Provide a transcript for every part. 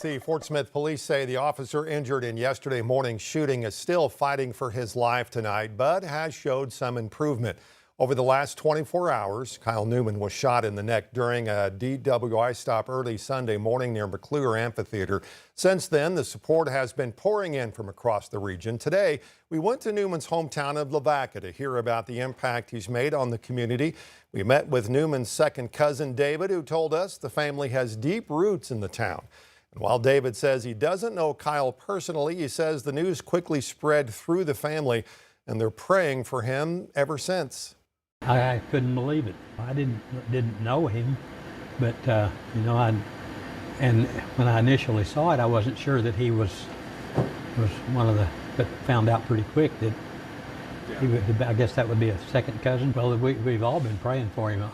The Fort Smith police say the officer injured in yesterday morning's shooting is still fighting for his life tonight, but has showed some improvement. Over the last 24 hours, Kyle Newman was shot in the neck during a DWI stop early Sunday morning near McClure Amphitheater. Since then, the support has been pouring in from across the region. Today, we went to Newman's hometown of Lavaca to hear about the impact he's made on the community. We met with Newman's second cousin, David, who told us the family has deep roots in the town. And while David says he doesn't know Kyle personally, he says the news quickly spread through the family and they're praying for him ever since. I couldn't believe it. I didn't know him, but and when I initially saw it, I wasn't sure that he was one of the. But found out pretty quick that he would. I guess that would be a second cousin. Well, we've all been praying for him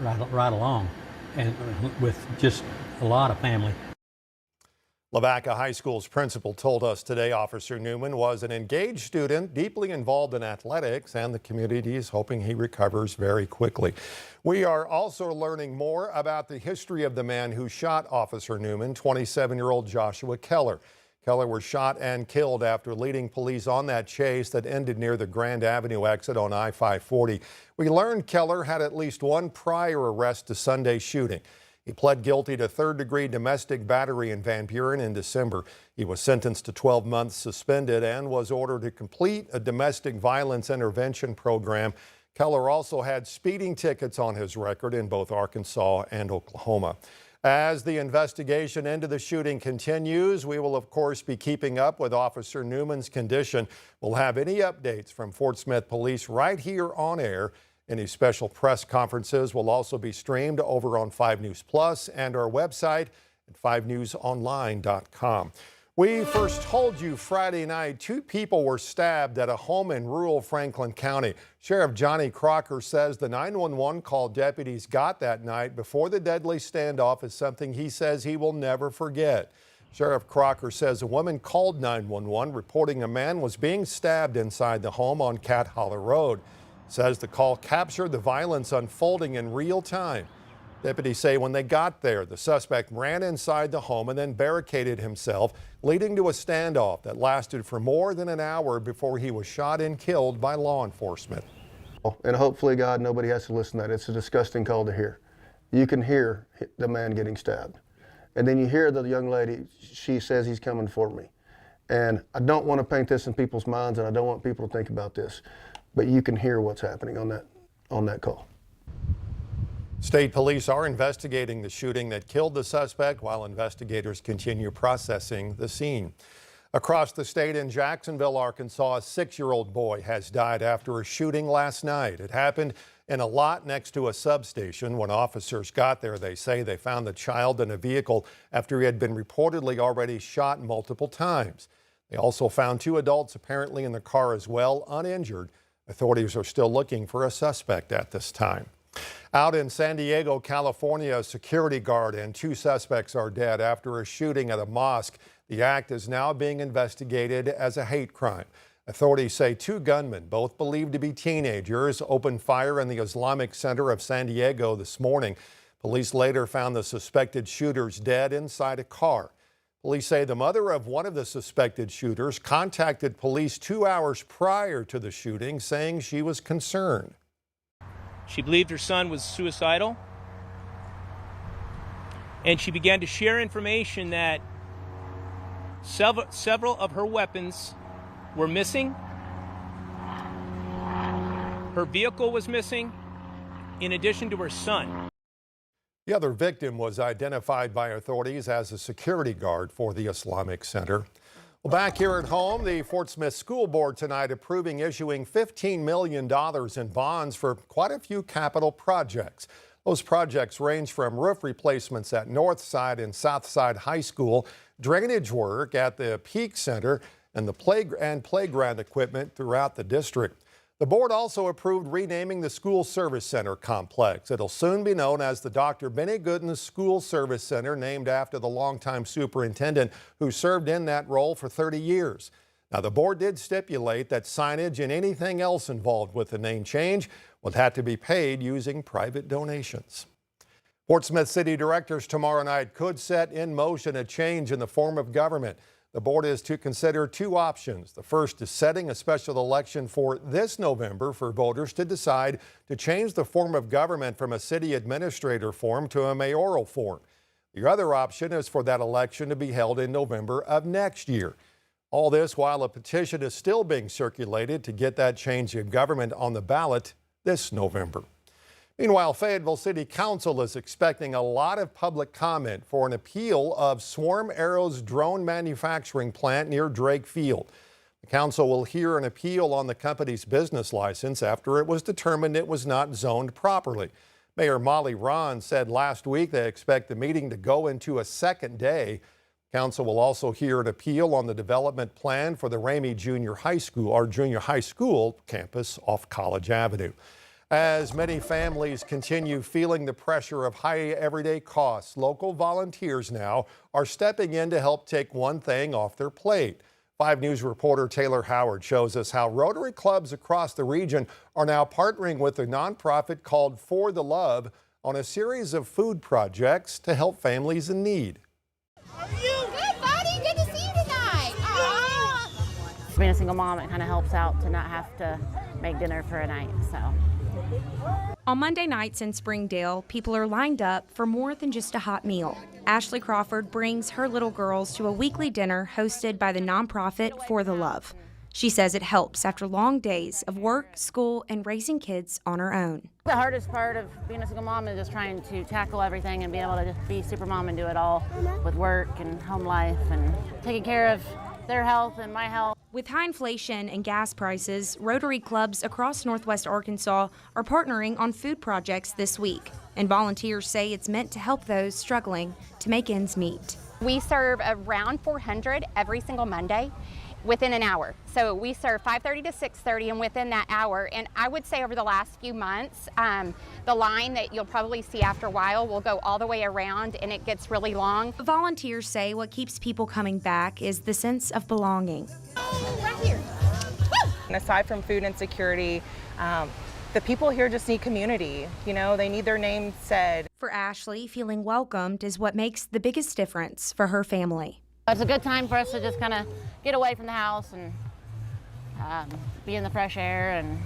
right along, and with just a lot of family. Lavaca High School's principal told us today Officer Newman was an engaged student, deeply involved in athletics, and the community is hoping he recovers very quickly. We are also learning more about the history of the man who shot Officer Newman, 27-year-old Joshua Keller. Keller was shot and killed after leading police on that chase that ended near the Grand Avenue exit on I-540. We learned Keller had at least one prior arrest to Sunday's shooting. He pled guilty to third-degree domestic battery in Van Buren in December. He was sentenced to 12 months suspended and was ordered to complete a domestic violence intervention program. Keller also had speeding tickets on his record in both Arkansas and Oklahoma. As the investigation into the shooting continues, we will, of course, be keeping up with Officer Newman's condition. We'll have any updates from Fort Smith Police right here on air. Any special press conferences will also be streamed over on 5 News Plus and our website at 5newsonline.com. We first told you Friday night 2 people were stabbed at a home in rural Franklin County. Sheriff Johnny Crocker says the 911 call deputies got that night before the deadly standoff is something he says he will never forget. Sheriff Crocker says a woman called 911 reporting a man was being stabbed inside the home on Cat Holler Road. Says the call captured the violence unfolding in real time. Deputies say when they got there, the suspect ran inside the home and then barricaded himself, leading to a standoff that lasted for more than an hour before he was shot and killed by law enforcement. And hopefully, God, nobody has to listen to that. It's a disgusting call to hear. You can hear the man getting stabbed. And then you hear the young lady, she says he's coming for me. And I don't want to paint this in people's minds, and I don't want people to think about this. But you can hear what's happening on that call. State police are investigating the shooting that killed the suspect while investigators continue processing the scene. Across the state in Jacksonville, Arkansas, a 6-year-old boy has died after a shooting last night. It happened in a lot next to a substation. When officers got there, they say they found the child in a vehicle after he had been reportedly already shot multiple times. They also found 2 adults apparently in the car as well, uninjured. Authorities are still looking for a suspect at this time. Out in San Diego, California, a security guard and 2 suspects are dead after a shooting at a mosque. The act is now being investigated as a hate crime. Authorities say 2 gunmen, both believed to be teenagers, opened fire in the Islamic Center of San Diego this morning. Police later found the suspected shooters dead inside a car. Police say the mother of one of the suspected shooters contacted police 2 hours prior to the shooting, saying she was concerned. She believed her son was suicidal, and she began to share information that several of her weapons were missing. Her vehicle was missing, in addition to her son. The other victim was identified by authorities as a security guard for the Islamic Center. Well, back here at home, the Fort Smith School Board tonight approving issuing $15 million in bonds for quite a few capital projects. Those projects range from roof replacements at Northside and Southside High School, drainage work at the Peak Center, and the playground equipment throughout the district. The board also approved renaming the School Service Center complex. It'll soon be known as the Dr. Benny Gooden School Service Center, named after the longtime superintendent who served in that role for 30 years. Now, the board did stipulate that signage and anything else involved with the name change would have to be paid using private donations. Fort Smith City directors tomorrow night could set in motion a change in the form of government. The board is to consider two options. The first is setting a special election for this November for voters to decide to change the form of government from a city administrator form to a mayoral form. The other option is for that election to be held in November of next year. All this while a petition is still being circulated to get that change of government on the ballot this November. Meanwhile, Fayetteville City Council is expecting a lot of public comment for an appeal of Swarm Arrow's drone manufacturing plant near Drake Field. The council will hear an appeal on the company's business license after it was determined it was not zoned properly. Mayor Molly Ron said last week they expect the meeting to go into a second day. Council will also hear an appeal on the development plan for the Ramey Junior High School campus off College Avenue. As many families continue feeling the pressure of high everyday costs, local volunteers now are stepping in to help take one thing off their plate. 5 News reporter Taylor Howard shows us how Rotary clubs across the region are now partnering with a nonprofit called For the Love on a series of food projects to help families in need. How are you? Good, buddy. Good to see you tonight. Aww. Being a single mom, it kind of helps out to not have to make dinner for a night, so. On Monday nights in Springdale, people are lined up for more than just a hot meal. Ashley Crawford brings her little girls to a weekly dinner hosted by the nonprofit For the Love. She says it helps after long days of work, school, and raising kids on her own. The hardest part of being a single mom is just trying to tackle everything and be able to just be super mom and do it all with work and home life and taking care of their health and my health. With high inflation and gas prices, Rotary clubs across Northwest Arkansas are partnering on food projects this week, and volunteers say it's meant to help those struggling to make ends meet. We serve around 400 every single Monday within an hour. So we serve 5:30 to 6:30 and within that hour. And I would say over the last few months, the line that you'll probably see after a while will go all the way around and it gets really long. Volunteers say what keeps people coming back is the sense of belonging. Right here. And aside from food insecurity, the people here just need community. You know, they need their name said. For Ashley, feeling welcomed is what makes the biggest difference for her family. It's a good time for us to just kind of get away from the house and be in the fresh air and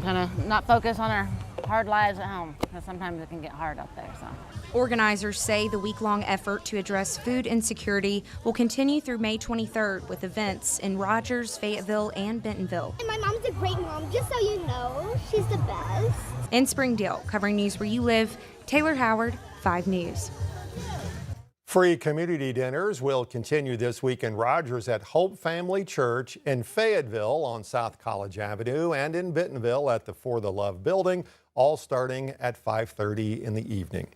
kind of not focus on our hard lives at home, because sometimes it can get hard out there. So. Organizers say the week-long effort to address food insecurity will continue through May 23rd with events in Rogers, Fayetteville, and Bentonville. And my mom's a great mom, just so you know. She's the best. In Springdale, covering news where you live, Taylor Howard, 5 News. Free community dinners will continue this week in Rogers at Hope Family Church, in Fayetteville on South College Avenue, and in Bentonville at the For the Love building, all starting at 5:30 in the evening.